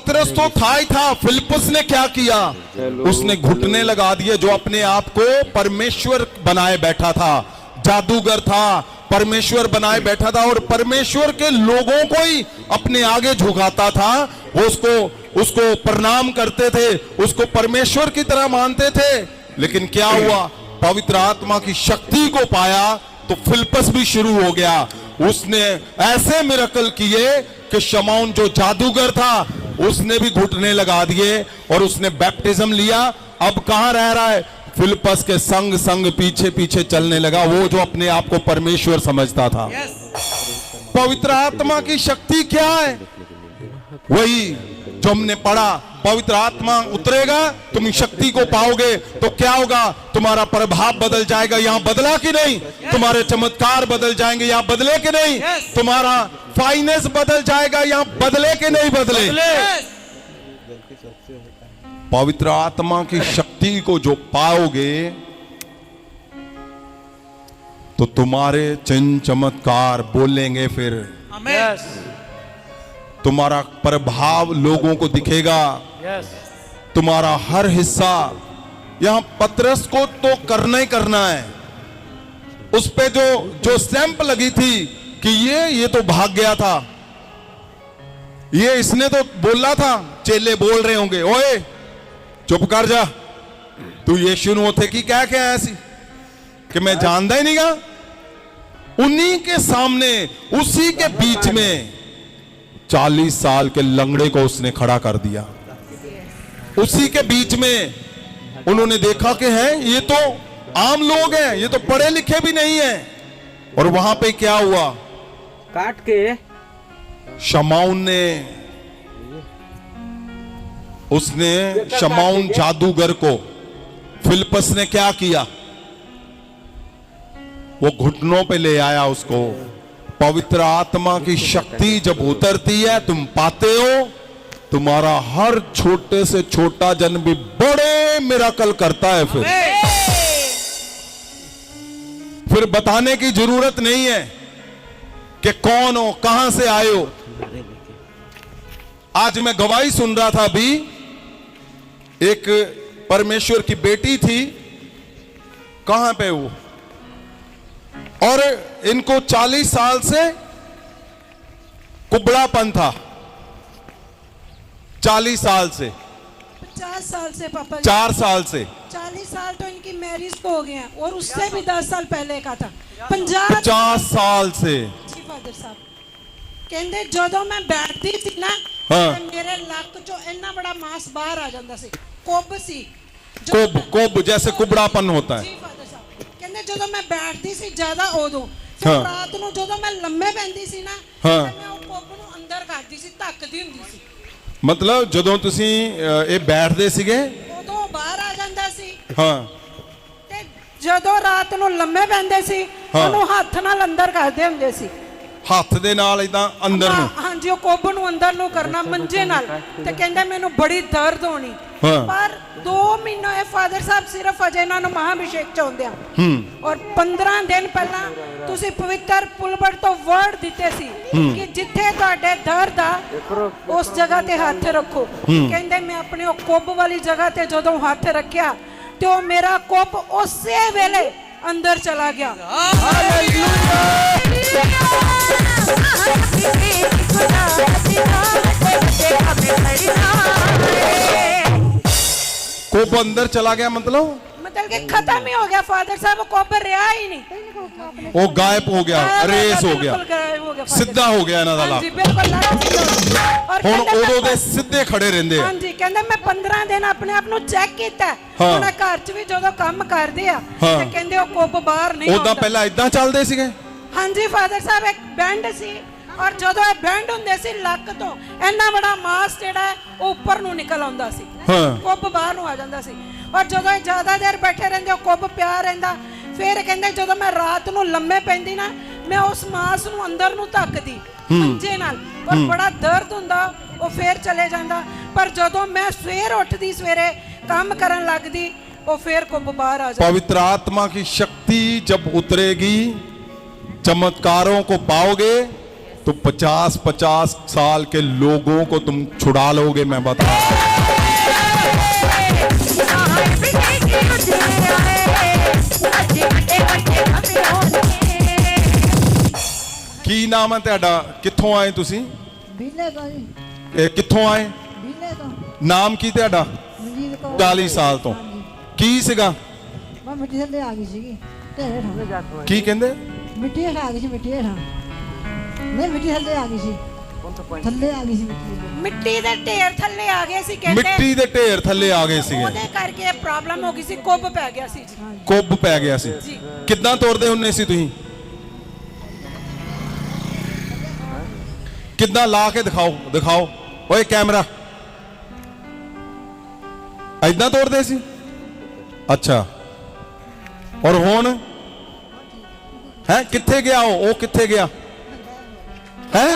पतरस तो था ही था, फिलिप्पुस ने क्या किया, उसने घुटने लगा दिए। जो अपने आप को परमेश्वर बनाए बैठा था, जादूगर था, परमेश्वर बनाए बैठा था और परमेश्वर के लोगों को ही अपने आगे झुकाता था, उसको प्रणाम करते थे, उसको परमेश्वर की तरह मानते थे। लेकिन क्या हुआ, पवित्र आत्मा की शक्ति को पाया तो फिलिप्पुस भी शुरू हो गया। उसने ऐसे मिरेकल किए कि शमौन जो जादूगर था उसने भी घुटने लगा दिए और उसने बैप्टिज्म लिया। अब कहां रह रहा है, फिलिप्पुस के संग संग पीछे पीछे चलने लगा, वो जो अपने आप को परमेश्वर समझता था। पवित्र आत्मा की शक्ति क्या है, वही जो हमने पढ़ा, पवित्र आत्मा उतरेगा, तुम शक्ति को पाओगे तो क्या होगा, तुम्हारा प्रभाव बदल जाएगा। यहां बदला कि नहीं, तुम्हारे चमत्कार बदल जाएंगे, यहां बदले कि नहीं, तुम्हारा फाइनेंस बदल जाएगा, यहां बदले कि नहीं बदले। पवित्र आत्मा की शक्ति को जो पाओगे तो तुम्हारे चिन्ह चमत्कार बोलेंगे, फिर तुम्हारा प्रभाव लोगों को दिखेगा, तुम्हारा हर हिस्सा। यहां पतरस को तो करना ही करना है, उस पे जो स्टैंप लगी थी कि ये तो भाग गया था, ये इसने तो बोला था, चेले बोल रहे होंगे, ओए चुप कर जा, तू यीशु नु थे कि क्या क्या ऐसी कि मैं जानता ही नहीं गा। उन्हीं के सामने, उसी के बीच में 40 साल के लंगड़े को उसने खड़ा कर दिया। उसी के बीच में उन्होंने देखा कि हैं ये तो आम लोग हैं, ये तो पढ़े लिखे भी नहीं हैं। और वहां पे क्या हुआ, काट के शमौन ने, उसने शमौन जादूगर को, फिलिप्पुस ने क्या किया, वो घुटनों पे ले आया उसको। पवित्र आत्मा की शक्ति जब उतरती है, तुम पाते हो, तुम्हारा हर छोटे से छोटा जन भी बड़े मिरेकल करता है। फिर बताने की जरूरत नहीं है कि कौन हो, कहां से आए हो। आज मैं गवाही सुन रहा था, अभी एक परमेश्वर की बेटी थी, कहां पे वो, और इनको 40 साल से कुबड़ापन था, 40 साल से, 50 साल से पापा, 4 साल से, 40 साल तो इनकी मैरिज को हो गए हैं और उससे भी 10 साल पहले का था। 50 साल से। जी फादर साहब कहते ਜਦੋਂ मैं बैठती थी ना, हाँ। मेरे लक चो इतना बड़ा मांस बाहर आ जाता सी, कुब सी, कुब जैसे कुबड़ापन होता है। जी फादर साहब कहते ਜਦੋਂ मैं बैठती सी ज्यादा उदों, फिर हाँ। रात ਨੂੰ ਜਦੋਂ मैं लम्बे ਪੈਂਦੀ ਸੀ ना, हाँ। मैं ਉਹ ਕੁਬ ਨੂੰ ਅੰਦਰ ਕਰਦੀ ਸੀ, ਧੱਕਦੀ ਹੁੰਦੀ ਸੀ। मतलब ਜਦੋਂ ਤੁਸੀਂ ਇਹ ਬੈਠਦੇ ਸੀਗੇ ਉਦੋਂ ਬਾਹਰ ਆ ਜਾਂਦਾ ਸੀ। ਹਾਂ, ਤੇ ਜਦੋਂ ਰਾਤ ਨੂੰ ਲੰਮੇ ਪੈਂਦੇ ਸੀ, ਹਾਂ। ਉਹਨੂੰ ਹੱਥ ਨਾਲ ਅੰਦਰ ਕਰਦੇ ਹੁੰਦੇ ਸੀ। ਹੱਥ ਦੇ ਨਾਲ ਇਦਾਂ ਅੰਦਰ ਨੂੰ। ਹਾਂਜੀ, ਉਹ ਕੁੱਬ ਨੂੰ ਅੰਦਰ ਨੂੰ ਕਰਨਾ ਮੰਜੇ ਨਾਲ, ਤੇ ਕਹਿੰਦੇ ਮੈਨੂੰ ਬੜੀ ਦਰਦ ਹੋਣੀ। ਹਾਂ। ਪਰ 2 ਮਹੀਨੇ ਇਹ ਫਾਦਰ ਸਾਹਿਬ ਸਿਰਫ ਅਜੇ ਇਹਨਾਂ ਨੂੰ ਮਹਾਭਿਸ਼ੇਕ ਚ ਹੁੰਦੇ ਆ। ਔਰ 15 ਦਿਨ ਪਹਿਲਾਂ ਤੁਸੀਂ ਪਵਿੱਤਰ ਪੁਲਬੜ ਤੋਂ ਵਰਡ ਦਿੱਤੇ ਸੀ ਕਿ ਜਿੱਥੇ ਤੁਹਾਡੇ ਦਰਦ ਆ ਉਸ ਜਗ੍ਹਾ ਤੇ ਹੱਥ ਰੱਖੋ। ਕਹਿੰਦੇ ਮੈਂ ਆਪਣੇ ਉਹ ਕੁੱਬ ਵਾਲੀ ਜਗ੍ਹਾ ਤੇ ਜਦੋਂ ਹੱਥ ਰੱਖਿਆ ਤੇ ਉਹ ਮੇਰਾ ਕੁੱਬ ਉਸੇ ਵੇਲੇ अंदर चला गया। कोप अंदर चला गया, मतलब कि खत्म ही हो गया फादर साहब, कोबर रहा ही नहीं, वो गायब हो गया, रेस हो गया, सीधा हो गया ना दाला। जी बिल्कुल। और ਹੁਣ ਉਦੋਂ ਦੇ ਸਿੱਧੇ ਖੜੇ ਰਹਿੰਦੇ ਆ। ਹਾਂਜੀ, ਕਹਿੰਦਾ ਮੈਂ 15 ਦਿਨ ਆਪਣੇ ਆਪ ਨੂੰ ਚੈੱਕ ਕੀਤਾ, ਉਹਨਾਂ ਘਰ 'ਚ ਵੀ ਜਦੋਂ ਕੰਮ ਕਰਦੇ ਆ ਤੇ ਕਹਿੰਦੇ ਉਹ ਕੁੱਬ ਬਾਹਰ ਨਹੀਂ ਆਉਂਦਾ। ਉਦਾਂ ਪਹਿਲਾਂ ਇਦਾਂ ਚੱਲਦੇ ਸੀਗੇ। ਹਾਂਜੀ ਫਾਦਰ ਸਾਹਿਬ, ਇੱਕ ਬੈਂਡ ਸੀ, ਔਰ ਜਦੋਂ ਇਹ ਬੈਂਡ ਹੁੰਦੇ ਸੀ ਲੱਕ ਤੋਂ ਇੰਨਾ ਬੜਾ ਮਾਸ ਜਿਹੜਾ ਹੈ ਉਹ ਉੱਪਰ ਨੂੰ ਨਿਕਲ ਆਉਂਦਾ ਸੀ, ਕੁੱਬ ਬਾਹਰ ਨੂੰ ਆ ਜਾਂਦਾ ਸੀ। ਔਰ ਜਦੋਂ ਇਹ ਜ਼ਿਆਦਾ ਦੇਰ ਬੈਠੇ ਰਹਿੰਦੇ ਉਹ ਕੁੱਬ ਪਿਆ ਰਹਿੰਦਾ। ਫਿਰ ਕਹਿੰਦੇ ਜਦੋਂ ਮੈਂ ਰਾਤ ਨੂੰ ਲੰਮੇ ਪੈਂਦੀ ਨਾ, ਮੈਂ ਉਸ ਮਾਸ ਨੂੰ ਅੰਦਰ ਨੂੰ ਧੱਕਦੀ ਮੰਜੇ ਨਾਲ, ਔਰ ਬੜਾ ਦਰਦ ਹੁੰਦਾ, ਉਹ ਫੇਰ ਚਲੇ ਜਾਂਦਾ। ਪਰ ਜਦੋਂ ਮੈਂ ਸਵੇਰ ਉੱਠਦੀ, ਸਵੇਰੇ ਕੰਮ ਕਰਨ ਲੱਗਦੀ, वो फिर को बाहर आ जाए। पवित्र आत्मा की शक्ति जब उतरेगी, चमत्कारों को पाओगे तो 50-50 साल के लोगों को तुम छुड़ा लोगे, मैं बता। की नाम है ਤੁਹਾਡਾ? ਕਿੱਥੋਂ ਆਏ ਤੁਸੀਂ? ਬੀਲੇ ਤੋਂ ਜੀ, ਇਹ ਕਿੱਥੋਂ ਆਏ? ਬੀਲੇ ਤੋਂ। ਨਾਮ ਕੀ ਤੁਹਾਡਾ? ਮਨਜੀਤ ਕੌਰ। 40 ਸਾਲ ਤੋਂ ਹਾਂਜੀ। ਕੀ ਸੀਗਾ? ਮੈਂ ਮਿੱਟੀ ਥੱਲੇ ਆ ਗਈ ਸੀਗੀ, ਢੇਰੇ ਠਾਂ। ਕੀ ਕਹਿੰਦੇ? ਮਿੱਟੀ ਹੇਠ ਆ ਗਈ ਸੀ, ਮਿੱਟੀ ਹੇਠਾਂ। ਨਹੀਂ, ਮਿੱਟੀ ਥੱਲੇ ਆ ਗਈ ਸੀ, ਥੱਲੇ ਆ ਗਈ ਸੀ ਮਿੱਟੀ। ਮਿੱਟੀ ਦੇ ਢੇਰ ਥੱਲੇ ਆ ਗਏ ਸੀ ਕਹਿੰਦੇ। ਮਿੱਟੀ ਦੇ ਢੇਰ ਥੱਲੇ ਆ ਗਏ ਸੀਗੇ, ਉਹਦੇ ਕਰਕੇ ਪ੍ਰੋਬਲਮ ਹੋ ਗਈ ਸੀ, ਕੁੱਬ ਪੈ ਗਿਆ ਸੀ ਜੀ। ਕੁੱਬ ਪੈ ਗਿਆ ਸੀ। ਜੀ। ਕਿੱਦਾਂ ਤੋੜਦੇ ਹੁੰਨੇ ਸੀ ਤੁਸੀਂ? ਕਿੱਦਾਂ ਲਾ ਕੇ ਦਿਖਾਓ, ਦਿਖਾਓ ਓਏ ਕੈਮਰਾ। ਐਦਾਂ ਤੋੜਦੇ ਸੀ? ਅੱਛਾ। ਔਰ ਹੁਣ ਹੈ ਕਿੱਥੇ ਗਿਆ? ਉਹ ਕਿੱਥੇ ਗਿਆ ਹੈ?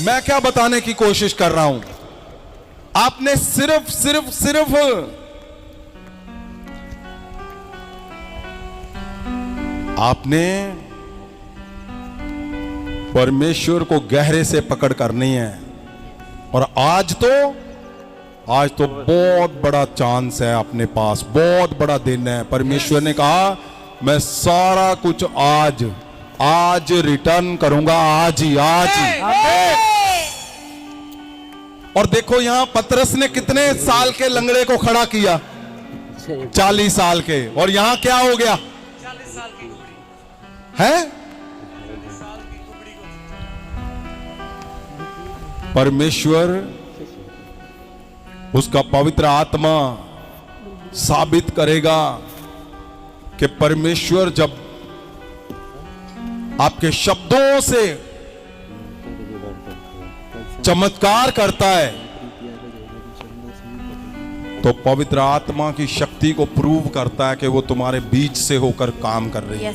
मैं क्या बताने की कोशिश कर रहा हूं? आपने सिर्फ सिर्फ सिर्फ आपने परमेश्वर को गहरे से पकड़ करनी है। और आज तो बहुत बड़ा चांस है अपने पास, बहुत बड़ा दिन है। परमेश्वर ने कहा मैं सारा कुछ आज रिटर्न करूंगा, आज ही। और देखो यहां पतरस ने कितने साल के लंगड़े को खड़ा किया? 40 साल के। और यहां क्या हो गया? 40 साल की है? परमेश्वर उसका पवित्र आत्मा साबित करेगा कि परमेश्वर जब आपके शब्दों से चमत्कार करता है तो पवित्र आत्मा की शक्ति को प्रूव करता है कि वो तुम्हारे बीच से होकर काम कर रही है।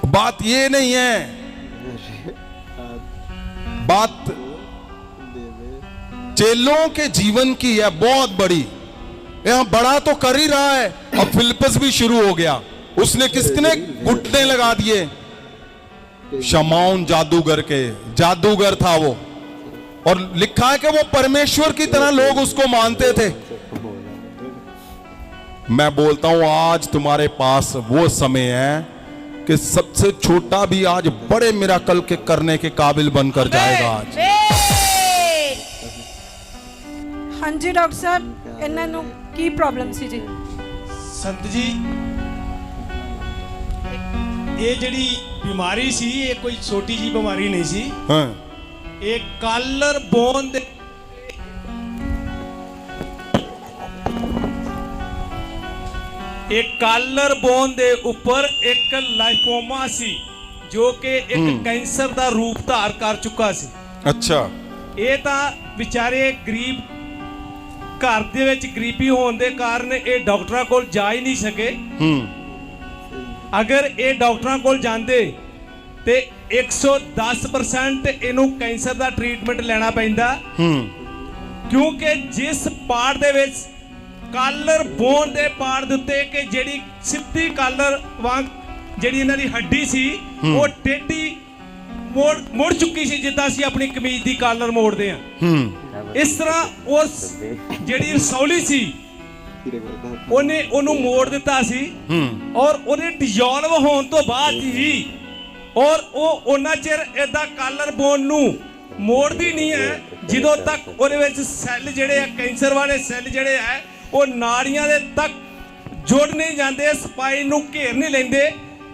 बात ये नहीं है, बात चेलों के जीवन की है बहुत बड़ी। यहां बड़ा तो कर ही रहा है। अब फिलिप्पस भी शुरू हो गया। उसने किसने घुटने लगा दिए? शमौन जादूगर के, जादूगर था वो। और लिखा है कि वो परमेश्वर की तरह लोग उसको मानते थे। मैं बोलता हूं आज तुम्हारे पास वो समय है कि सबसे छोटा भी आज बड़े मिराकल के करने के काबिल बनकर जाएगा। आज हाँ जी डॉक्टर साहब, इन्हां नूं की प्रॉब्लम सी जी? संत जी, ये जड़ी बीमारी सी, ये कोई छोटी जी बीमारी नहीं सी। हाँ। एक कॉलर बोन दे एक कॉलर बोन दे ऊपर एक लाइपोमा सी, जो कि एक कैंसर दा रूप धार कर चुका सी। अच्छा। ये तां विचारे गरीब घर दे विच गरीबी होने दे कारण ये डॉक्टरां कोल जा ही नहीं सके। अगर ये डॉक्टरां कोल जांदे ते 110% इनू कैंसर दा ट्रीटमेंट लेना पैंदा। क्योंकि जिस पार्ट दे विच कालर बोन दे पार्ट दे उत्ते कि जेड़ी सिद्धी कालर वांग जेड़ी इन्हां दी हड्डी सी वो टेढ़ी मुड़ चुकी सी, जिद्दां असीं अपनी कमीज दी कालर मोड़दे हां। इस तरह उस जेड़ी रसौली सी ਉਹਨੇ ਉਹਨੂੰ ਮੋੜ ਦਿੱਤਾ ਸੀ। ਔਰ ਉਹਦੇ ਡਿਜ਼ੋਲਵ ਹੋਣ ਤੋਂ ਬਾਅਦ ਹੀ ਔਰ ਉਹ ਉਹਨਾਂ ਚਿਰ ਇਦਾਂ ਕਾਲਰ ਬੋਨ ਨੂੰ ਮੋੜਦੀ ਨਹੀਂ ਹੈ ਜਦੋਂ ਤੱਕ ਉਹਦੇ ਵਿੱਚ ਸੈੱਲ ਜਿਹੜੇ ਆ, ਕੈਂਸਰ ਵਾਲੇ ਸੈੱਲ ਜਿਹੜੇ ਆ, ਉਹ ਨਾੜੀਆਂ ਦੇ ਤੱਕ ਜੁੜ ਨਹੀਂ ਜਾਂਦੇ, ਸਪਾਈਨ ਨੂੰ ਘੇਰ ਨਹੀਂ ਲੈਂਦੇ,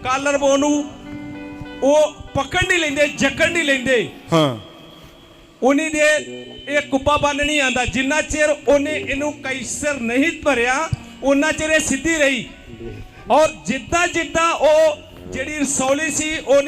ਕਾਲਰ ਬੋਨ ਨੂੰ ਉਹ ਪਕੜ ਨਹੀਂ ਲੈਂਦੇ, ਜਕੜ ਨਹੀਂ ਲੈਂਦੇ, ਹਾਂ, ਉਨੀ ਦੇ ਇਹ ਕੁੱਪਾ ਬੰਨ ਨਹੀਂ ਆਂਦਾ। ਜਿੰਨਾ ਚਿਰ ਉਹਨੇ ਇਹਨੂੰ ਕੈਂਸਰ ਨਹੀਂ ਭਰਿਆ ਉਹਨਾਂ ਚਿਰ ਇਹ ਸਿੱਧੀ ਰਹੀ। ਔਰ ਜਿੱਦਾਂ ਜਿੱਦਾਂ ਉਹ ਜਿਹੜੀ ਰਸੌਲੀ ਸੀ ਉਹਨੇ